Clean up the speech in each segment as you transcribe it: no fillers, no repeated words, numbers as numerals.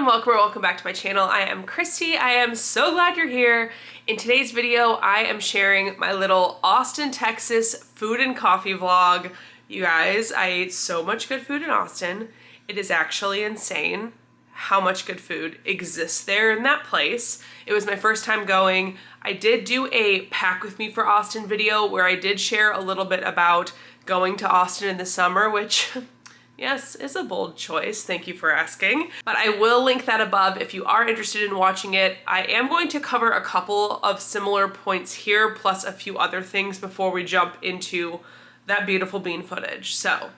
everyone, welcome back to my channel. I am Christy. I am so glad you're here. In today's video, I am sharing my little Austin, Texas food and coffee vlog. You guys, I ate so much good food in Austin. It is actually insane how much good food exists there in that place. It was my first time going. I did do a pack with me for Austin video where I did share a little bit about going to Austin in the summer, which yes, is a bold choice. Thank you for asking. But I will link that above if you are interested in watching it. I am going to cover a couple of similar points here, plus a few other things before we jump into that beautiful bean footage. So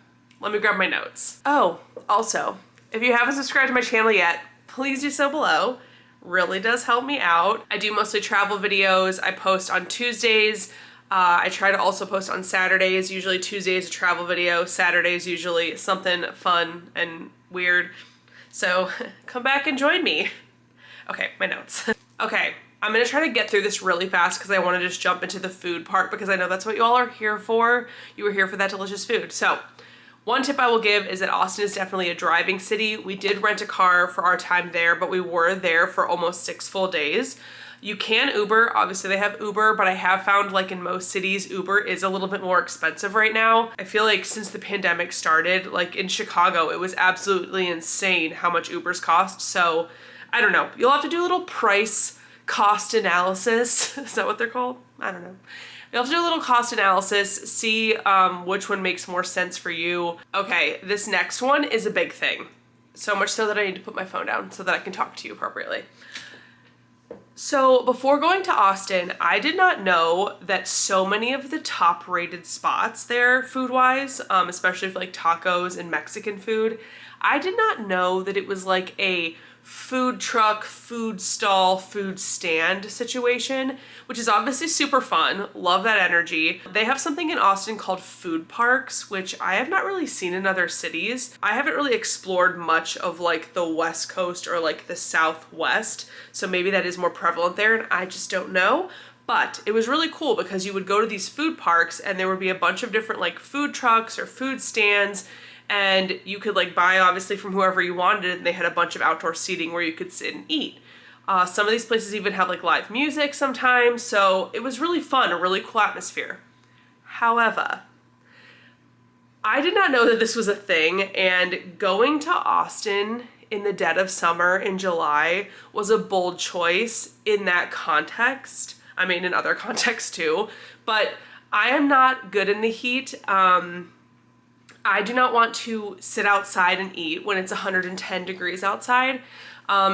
let me grab my notes. Oh, also, if you haven't subscribed to my channel yet, please do so below. Really does help me out. I do mostly travel videos. I post on Tuesdays. I try to also post on Saturdays. Usually Tuesdays a travel video, Saturdays usually something fun and weird. So come back and join me. Okay, my notes. Okay, I'm gonna try to get through this really fast because I want to just jump into the food part because I know that's what you all are here for. You are here for that delicious food. So one tip I will give is that Austin is definitely a driving city. We did rent a car for our time there, but we were there for almost 6 full days. You can Uber, obviously they have Uber, but I have found like in most cities, Uber is a little bit more expensive right now. I feel like since the pandemic started, like in Chicago, it was absolutely insane how much Ubers cost. So I don't know, you'll have to do a little price cost analysis. Is that what they're called? I don't know. You'll have to do a little cost analysis, see which one makes more sense for you. Okay, this next one is a big thing. So much so that I need to put my phone down so that I can talk to you appropriately. So before going to Austin, I did not know that so many of the top rated spots there food-wise, especially for like tacos and Mexican food, I did not know that it was like a food truck, food stall, food stand situation, which is obviously super fun. Love that energy. They have something in Austin called food parks, which I have not really seen in other cities. I haven't really explored much of like the West Coast or like the Southwest, so maybe that is more prevalent there and I just don't know. But it was really cool because you would go to these food parks and there would be a bunch of different like food trucks or food stands, and you could like buy obviously from whoever you wanted, and they had a bunch of outdoor seating where you could sit and eat. Some of these places even have like live music sometimes, so it was really fun, a really cool atmosphere. However, I did not know that this was a thing, and going to Austin in the dead of summer in July was a bold choice in that context. I mean, in other contexts too, but I am not good in the heat. I do not want to sit outside and eat when it's 110 degrees outside.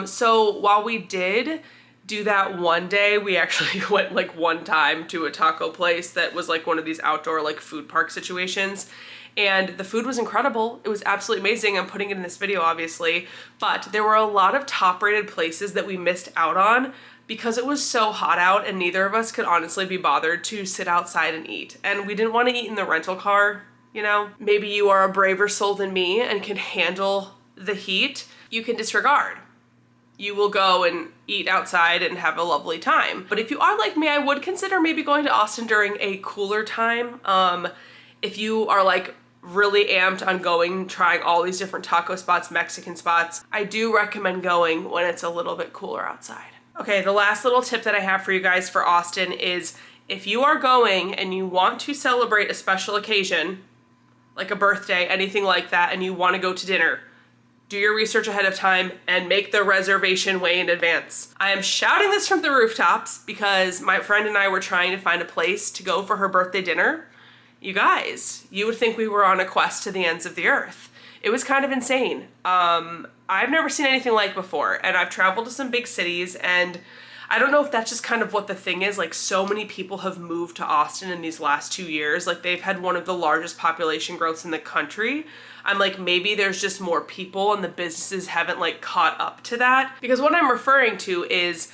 So while we did do that one day, we actually went like one time to a taco place that was like one of these outdoor like food park situations. And the food was incredible. It was absolutely amazing. I'm putting it in this video, obviously, but there were a lot of top rated places that we missed out on because it was so hot out and neither of us could honestly be bothered to sit outside and eat. And we didn't want to eat in the rental car. You know, maybe you are a braver soul than me and can handle the heat. You can disregard. You will go and eat outside and have a lovely time. But if you are like me, I would consider maybe going to Austin during a cooler time. If you are like really amped on going, trying all these different taco spots, Mexican spots, I do recommend going when it's a little bit cooler outside. Okay, the last little tip that I have for you guys for Austin is if you are going and you want to celebrate a special occasion, like a birthday, anything like that, and you want to go to dinner, do your research ahead of time and make the reservation way in advance. I am shouting this from the rooftops because my friend and I were trying to find a place to go for her birthday dinner. You guys, you would think we were on a quest to the ends of the earth. It was kind of insane. I've never seen anything like before, and I've traveled to some big cities, and I don't know if that's just kind of what the thing is. Like, so many people have moved to Austin in these last 2 years. Like, they've had one of the largest population growths in the country. I'm like, maybe there's just more people and the businesses haven't like caught up to that. Because what I'm referring to is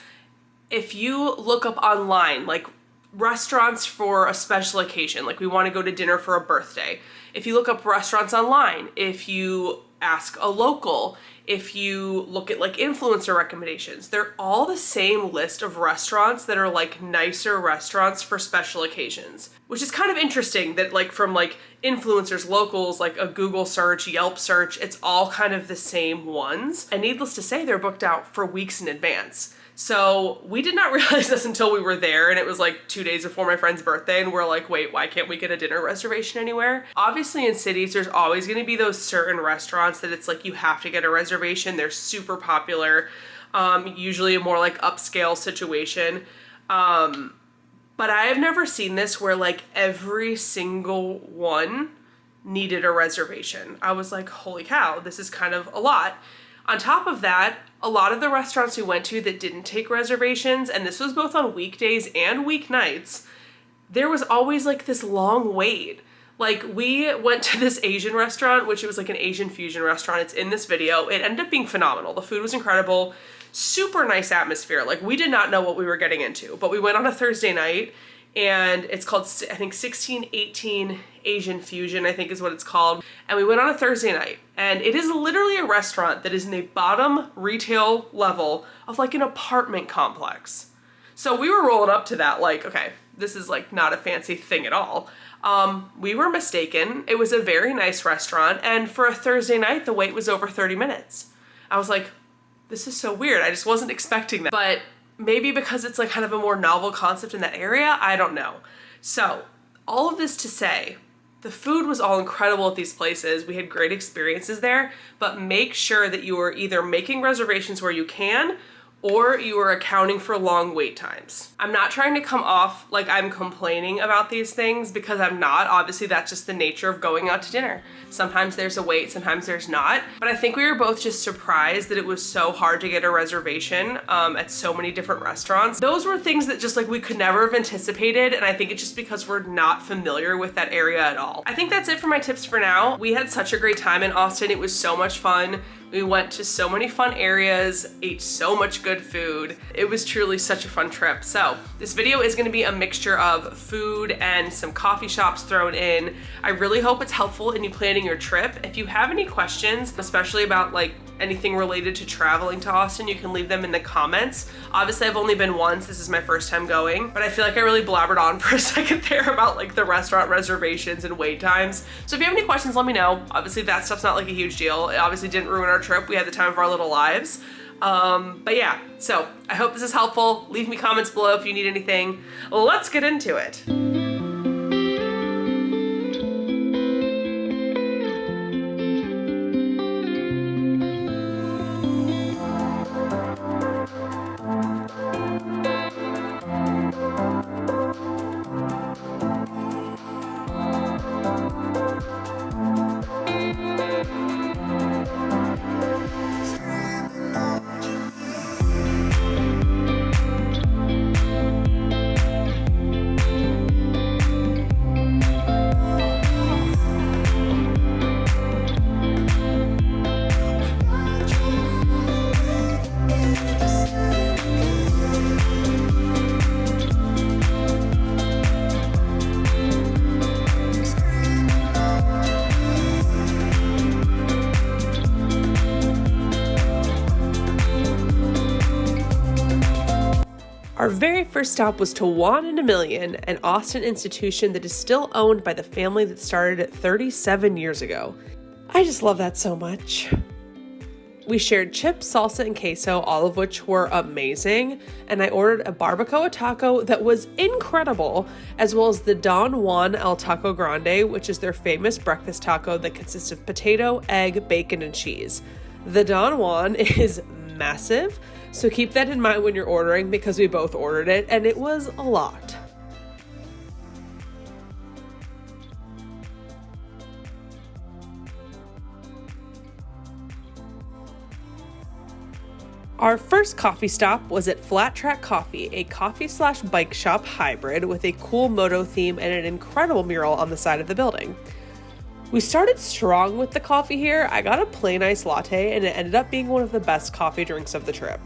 if you look up online, like restaurants for a special occasion, like we want to go to dinner for a birthday. If you look up restaurants online, if you ask a local, if you look at like influencer recommendations, they're all the same list of restaurants that are like nicer restaurants for special occasions, which is kind of interesting that like from like influencers, locals, like a Google search, Yelp search, it's all kind of the same ones. And needless to say, they're booked out for weeks in advance. So we did not realize this until we were there, and it was like 2 days before my friend's birthday, and we're like, wait, why can't we get a dinner reservation anywhere? Obviously in cities, there's always gonna be those certain restaurants that it's like you have to get a reservation. They're super popular, usually a more like upscale situation. But I have never seen this where like every single one needed a reservation. I was like, holy cow, this is kind of a lot. On top of that, a lot of the restaurants we went to that didn't take reservations, and this was both on weekdays and weeknights, there was always like this long wait. Like we went to this Asian restaurant, which it was like an Asian fusion restaurant. It's in this video. It ended up being phenomenal. The food was incredible, super nice atmosphere. Like we did not know what we were getting into, but we went on a Thursday night, and it's called, I think 1618 Asian Fusion, I think is what it's called. And we went on a Thursday night, and it is literally a restaurant that is in the bottom retail level of like an apartment complex. So we were rolling up to that like, okay, this is like not a fancy thing at all. We were mistaken. It was a very nice restaurant, and for a Thursday night, the wait was over 30 minutes. I was like, this is so weird. I just wasn't expecting that. But maybe because it's like kind of a more novel concept in that area, I don't know. So all of this to say, the food was all incredible at these places. We had great experiences there, but make sure that you are either making reservations where you can, or you are accounting for long wait times. I'm not trying to come off like I'm complaining about these things, because I'm not. Obviously, that's just the nature of going out to dinner. Sometimes there's a wait, sometimes there's not. But I think we were both just surprised that it was so hard to get a reservation at so many different restaurants. Those were things that just like we could never have anticipated, and I think it's just because we're not familiar with that area at all. I think that's it for my tips for now. We had such a great time in Austin. It was so much fun. We went to so many fun areas, ate so much good food. It was truly such a fun trip. So this video is gonna be a mixture of food and some coffee shops thrown in. I really hope it's helpful in you planning your trip. If you have any questions, especially about like anything related to traveling to Austin, you can leave them in the comments. Obviously, I've only been once. This is my first time going, but I feel like I really blabbered on for a second there about like the restaurant reservations and wait times. So if you have any questions, let me know. Obviously, that stuff's not like a huge deal. It obviously didn't ruin our trip. We had the time of our little lives. But yeah, so I hope this is helpful. Leave me comments below if you need anything. Let's get into it. Our very first stop was to One in a Million, an Austin institution that is still owned by the family that started it 37 years ago. I just love that so much. We shared chips, salsa, and queso, all of which were amazing, and I ordered a barbacoa taco that was incredible, as well as the Don Juan El Taco Grande, which is their famous breakfast taco that consists of potato, egg, bacon, and cheese. The Don Juan is massive, so keep that in mind when you're ordering, because we both ordered it, and it was a lot. Our first coffee stop was at Flat Track Coffee, a coffee/bike shop hybrid with a cool moto theme and an incredible mural on the side of the building. We started strong with the coffee here. I got a plain iced latte, and it ended up being one of the best coffee drinks of the trip.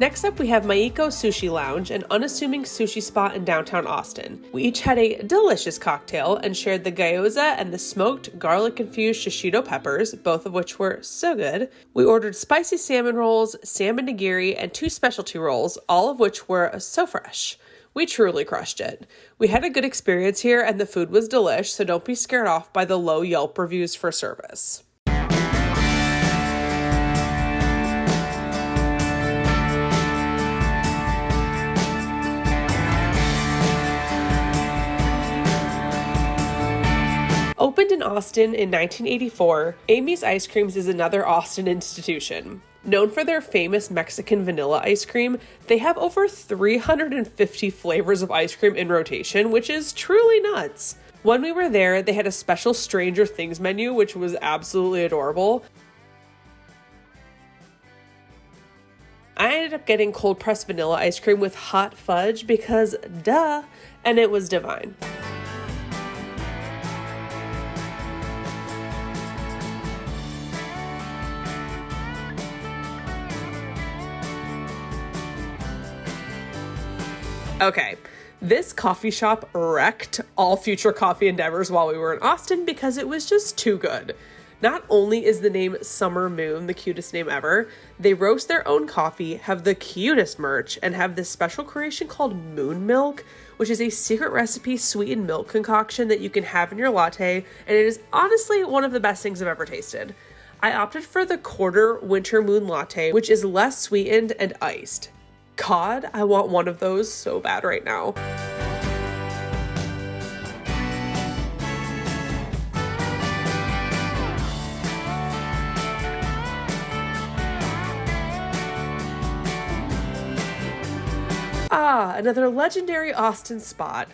Next up, we have Maiko Sushi Lounge, an unassuming sushi spot in downtown Austin. We each had a delicious cocktail and shared the gyoza and the smoked garlic-infused shishito peppers, both of which were so good. We ordered spicy salmon rolls, salmon nigiri, and 2 specialty rolls, all of which were so fresh. We truly crushed it. We had a good experience here and the food was delish, so don't be scared off by the low Yelp reviews for service. Opened in Austin in 1984, Amy's Ice Creams is another Austin institution. Known for their famous Mexican vanilla ice cream, they have over 350 flavors of ice cream in rotation, which is truly nuts. When we were there, they had a special Stranger Things menu, which was absolutely adorable. I ended up getting cold pressed vanilla ice cream with hot fudge because duh, and it was divine. Okay, this coffee shop wrecked all future coffee endeavors while we were in Austin because it was just too good. Not only is the name Summer Moon the cutest name ever, they roast their own coffee, have the cutest merch, and have this special creation called Moon Milk, which is a secret recipe sweetened milk concoction that you can have in your latte, and it is honestly one of the best things I've ever tasted. I opted for the quarter winter moon latte, which is less sweetened and iced. God, I want one of those so bad right now. Another legendary Austin spot.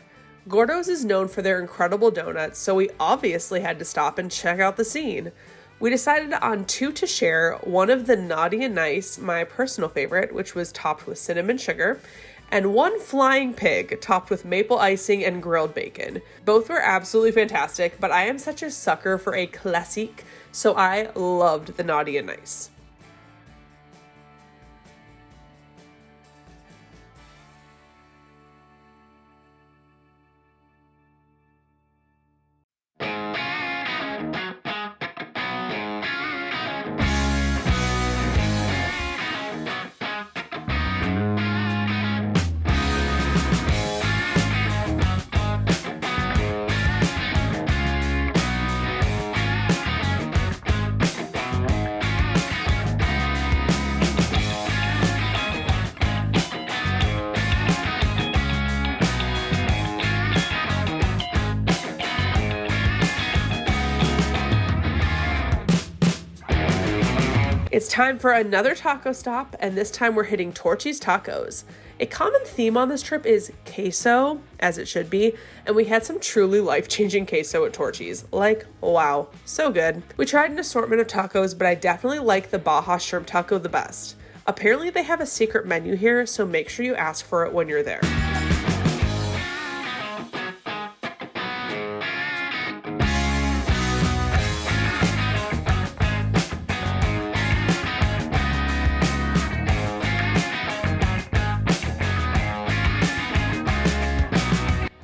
Gordo's is known for their incredible donuts, so we obviously had to stop and check out the scene. We decided on 2 to share, one of the Naughty and Nice, my personal favorite, which was topped with cinnamon sugar, and 1 flying pig topped with maple icing and grilled bacon. Both were absolutely fantastic, but I am such a sucker for a classique, so I loved the Naughty and Nice. It's time for another taco stop, and this time we're hitting Torchy's Tacos. A common theme on this trip is queso, as it should be, and we had some truly life-changing queso at Torchy's. Like, wow, so good. We tried an assortment of tacos, but I definitely like the Baja shrimp taco the best. Apparently they have a secret menu here, so make sure you ask for it when you're there.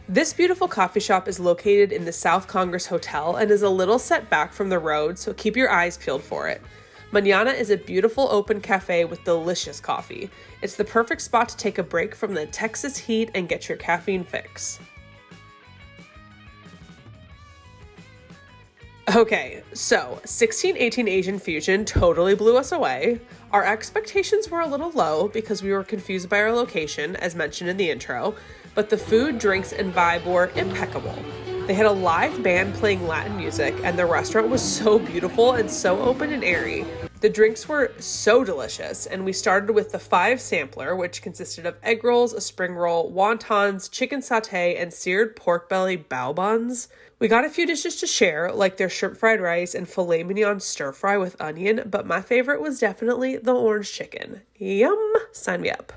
This beautiful coffee shop is located in the South Congress Hotel and is a little set back from the road, so keep your eyes peeled for it. Mañana is a beautiful open cafe with delicious coffee. It's the perfect spot to take a break from the Texas heat and get your caffeine fix. Okay, so 1618 Asian Fusion totally blew us away. Our expectations were a little low because we were confused by our location, as mentioned in the intro, but the food, drinks, and vibe were impeccable. They had a live band playing Latin music, and the restaurant was so beautiful and so open and airy. The drinks were so delicious, and we started with the 5 sampler, which consisted of egg rolls, a spring roll, wontons, chicken sauté, and seared pork belly bao buns. We got a few dishes to share, like their shrimp fried rice and filet mignon stir fry with onion, but my favorite was definitely the orange chicken. Yum! Sign me up.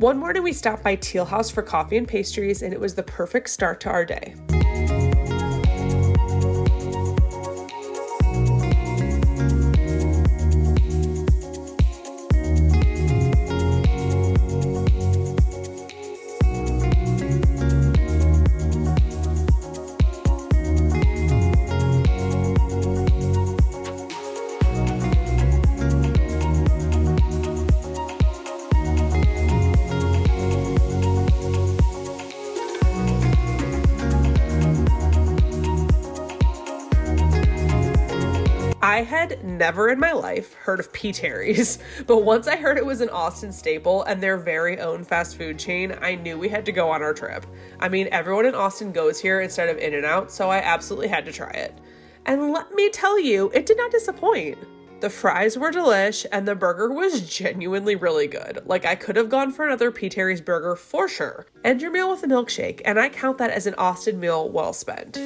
One morning we stopped by Teal House for coffee and pastries, and it was the perfect start to our day. I had never in my life heard of P. Terry's, but once I heard it was an Austin staple and their very own fast food chain, I knew we had to go on our trip. I mean, everyone in Austin goes here instead of In-N-Out, so I absolutely had to try it. And let me tell you, it did not disappoint. The fries were delish, and the burger was genuinely really good. Like, I could have gone for another P. Terry's burger for sure. End your meal with a milkshake, and I count that as an Austin meal well spent.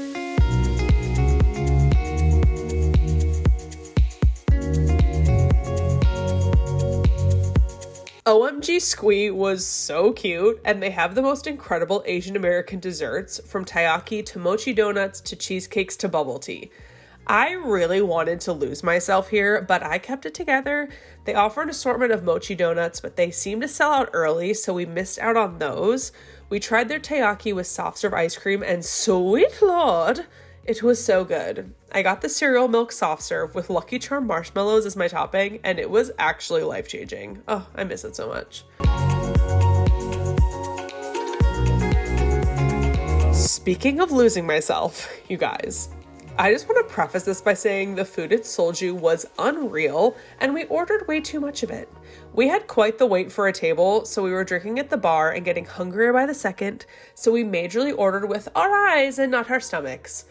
OMG Squee was so cute, and they have the most incredible Asian American desserts, from taiyaki to mochi donuts to cheesecakes to bubble tea. I really wanted to lose myself here, but I kept it together. They offer an assortment of mochi donuts, but they seemed to sell out early, so we missed out on those. We tried their taiyaki with soft serve ice cream, and sweet lord, it was so good. I got the cereal milk soft serve with Lucky Charm marshmallows as my topping, and it was actually life-changing. Oh, I miss it so much. Speaking of losing myself, you guys, I just want to preface this by saying the food at Solju was unreal, and we ordered way too much of it. We had quite the wait for a table, so we were drinking at the bar and getting hungrier by the second, so we majorly ordered with our eyes and not our stomachs.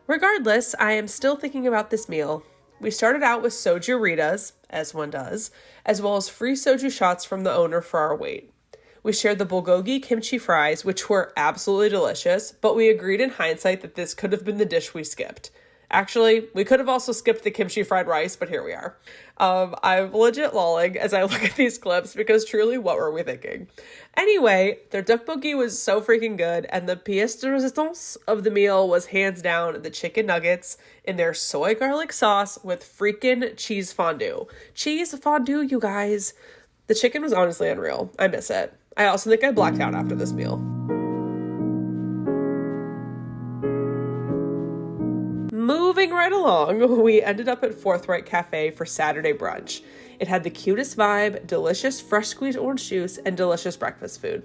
Regardless, I am still thinking about this meal. We started out with soju ritas, as one does, as well as free soju shots from the owner for our wait. We shared the bulgogi kimchi fries, which were absolutely delicious, but we agreed in hindsight that this could have been the dish we skipped. Actually, we could have also skipped the kimchi fried rice, but here we are. I'm legit lolling as I look at these clips because truly, what were we thinking? Anyway, their tteokbokki was so freaking good, and the pièce de résistance of the meal was hands down the chicken nuggets in their soy garlic sauce with freaking cheese fondue. Cheese fondue, you guys. The chicken was honestly unreal. I miss it. I also think I blacked out after this meal. Moving right along, we ended up at Forthright Cafe for Saturday brunch. It had the cutest vibe, delicious fresh squeezed orange juice, and delicious breakfast food.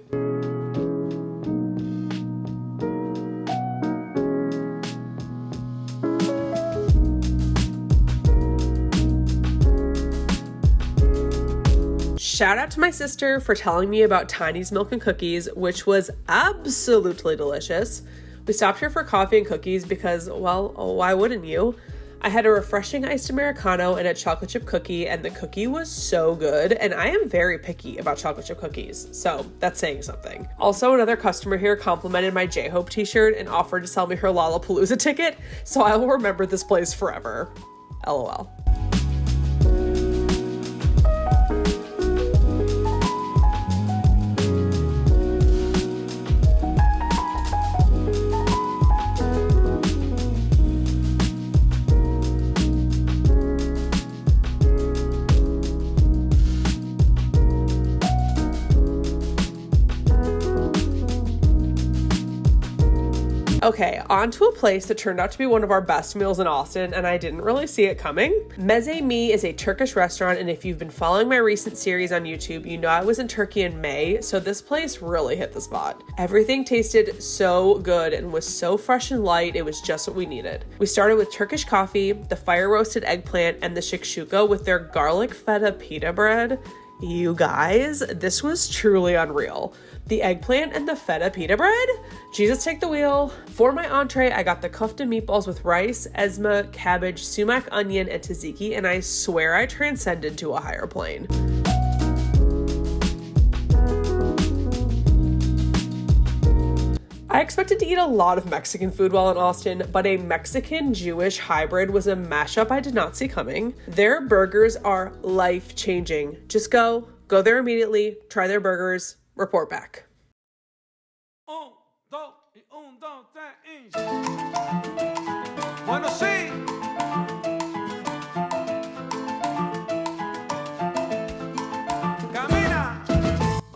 Shout out to my sister for telling me about Tiny's Milk and Cookies, which was absolutely delicious. We stopped here for coffee and cookies because, well, why wouldn't you? I had a refreshing iced Americano and a chocolate chip cookie, and the cookie was so good, and I am very picky about chocolate chip cookies, so that's saying something. Also, another customer here complimented my J-Hope t-shirt and offered to sell me her Lollapalooza ticket, so I will remember this place forever. LOL. Okay, on to a place that turned out to be one of our best meals in Austin, and I didn't really see it coming. Meze Mi is a Turkish restaurant, and if you've been following my recent series on YouTube, you know I was in Turkey in May, so this place really hit the spot. Everything tasted so good and was so fresh and light, it was just what we needed. We started with Turkish coffee, the fire-roasted eggplant, and the shakshuka with their garlic feta pita bread. You guys, this was truly unreal. The eggplant and the feta pita bread? Jesus, take the wheel. For my entree, I got the kofta meatballs with rice, esma, cabbage, sumac, onion, and tzatziki, and I swear I transcended to a higher plane. I expected to eat a lot of Mexican food while in Austin, but a Mexican-Jewish hybrid was a mashup I did not see coming. Their burgers are life-changing. Just go there immediately, try their burgers. report back. Un, dos, y un, dos, tres, y... Bueno, sí.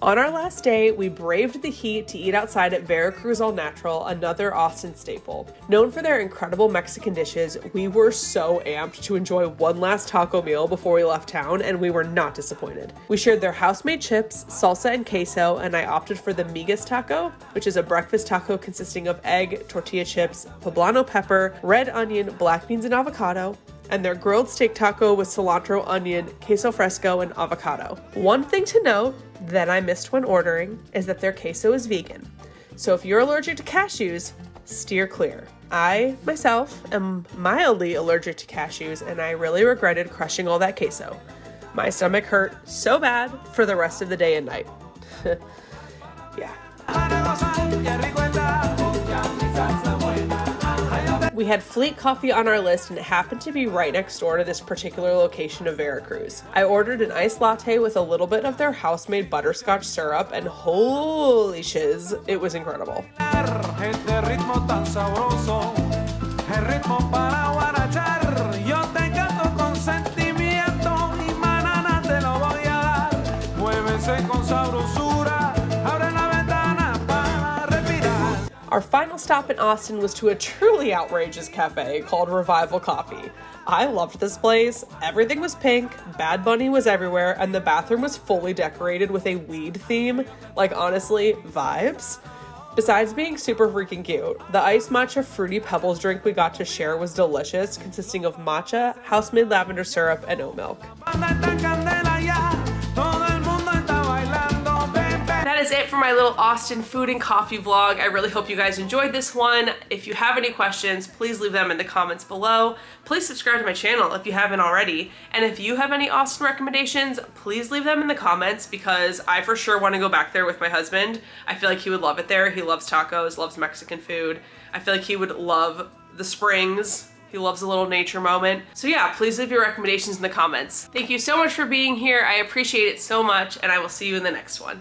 On our last day, we braved the heat to eat outside at Veracruz All Natural, another Austin staple. Known for their incredible Mexican dishes, we were so amped to enjoy one last taco meal before we left town, and we were not disappointed. We shared their house-made chips, salsa and queso, and I opted for the migas taco, which is a breakfast taco consisting of egg, tortilla chips, poblano pepper, red onion, black beans, and avocado, and their grilled steak taco with cilantro, onion, queso fresco, and avocado. One thing to note that I missed when ordering is that their queso is vegan. So if you're allergic to cashews, steer clear. I, myself, am mildly allergic to cashews, and I really regretted crushing all that queso. My stomach hurt so bad for the rest of the day and night. Yeah. We had Fleet Coffee on our list, and it happened to be right next door to this particular location of Veracruz. I ordered an iced latte with a little bit of their house-made butterscotch syrup, and holy shiz, it was incredible. Our final stop in Austin was to a truly outrageous cafe called Revival Coffee. I loved this place. Everything was pink, Bad Bunny was everywhere, and the bathroom was fully decorated with a weed theme. Like, honestly, vibes. Besides being super freaking cute, the iced matcha fruity pebbles drink we got to share was delicious, consisting of matcha, house-made lavender syrup, and oat milk. That is it for my little Austin food and coffee vlog. I really hope you guys enjoyed this one. If you have any questions, please leave them in the comments below. Please subscribe to my channel if you haven't already. And if you have any Austin recommendations, please leave them in the comments, because I for sure want to go back there with my husband. I feel like he would love it there. He loves tacos, loves Mexican food. I feel like he would love the springs. He loves a little nature moment. So yeah, please leave your recommendations in the comments. Thank you so much for being here. I appreciate it so much, and I will see you in the next one.